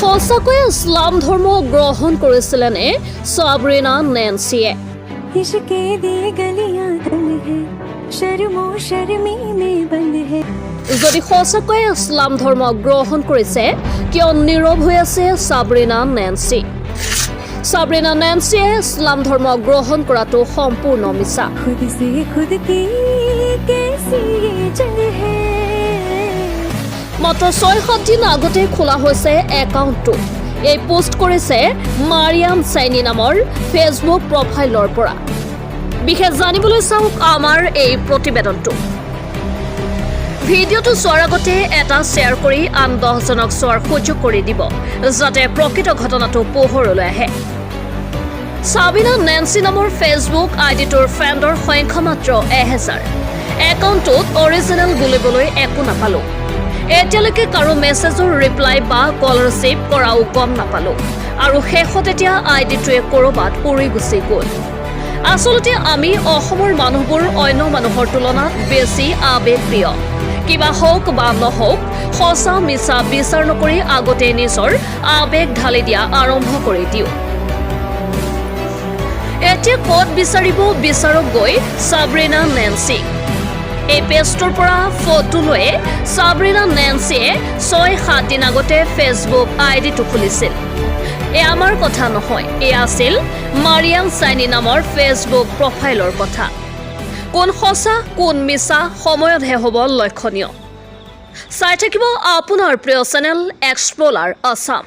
সঁচাকৈ ইছলাম ধৰ্ম গ্ৰহণ কৰিছিলেনে সাবৰিনা নেন্সিয়ে? इश्क़े दी गलियां तंग है शर्मो शर्मी में बंद है। যদি সঁচাকৈ ইছলাম ধৰ্ম গ্ৰহণ কৰিছে কিয় নীৰৱ হৈ আছে সাবৰিনা নেন্সি? সাবৰিনা নেন্সিয়ে ইছলাম ধৰ্ম গ্ৰহণ কৰাটো সম্পূৰ্ণ মিছা। खुद से खुद की कैसी ये जंग है। মাত্ৰ ৬-৭ দিন আগতে খোলা হৈছে একাউণ্টটো। এই পোষ্ট কৰিছে মাৰিয়াম চাইনি নামৰ ফেচবুক প্ৰফাইলৰ পৰা। বিশেষ জানিবলৈ চাওক আমাৰ এই প্ৰতিবেদনটো। ভিডিঅ'টো চোৱাৰ আগতে এটা শ্বেয়াৰ কৰি আন 10জনক চোৱাৰ সুযোগ কৰি দিব যাতে প্ৰকৃত ঘটনাটো পোহৰলৈ আহে। সাবিনা নেন্সি নামৰ ফেচবুক আইডিটোৰ ফ্ৰেণ্ডৰ সংখ্যা মাত্ৰ 1000। একাউণ্টটোত অৰিজিনেল বুলিবলৈ একো নাপালোঁ। এতিয়ালৈকে কাৰো মেছেজৰ ৰিপ্লাই বা কল ৰিচিভ কৰাও গম নাপালোঁ আৰু শেষত এতিয়া আইডিটোৱে ক'ৰবাত উৰি গুচি গ'ল। আচলতে আমি অসমৰ মানুহবোৰ অন্য মানুহৰ তুলনাত বেছি আৱেগপ্ৰিয়। কিবা হওক বা নহওক সঁচা মিছা বিচাৰ নকৰি আগতে নিজৰ আৱেগ ঢালি দিয়া আৰম্ভ কৰি দিওঁ। এতিয়া ক'ত বিচাৰিব বিচাৰক গৈ সাবৰিনা নেন্সি। এই পেজটোৰ পৰা ফটো লৈ সাবৰিনা নেন্সিয়ে ৬-৭ দিন আগতে ফেচবুক আইডিটো খুলিছিল। এয়া আমাৰ কথা নহয়, এয়া আছিল মাৰিয়াম চাইনি নামৰ ফেচবুক প্ৰফাইলৰ কথা। কোন সঁচা কোন মিছা সময়তহে হ'ব লক্ষণীয়। চাই থাকিব আপোনাৰ প্ৰিয় চেনেল এক্সপ্ল'ৰাৰ আছাম।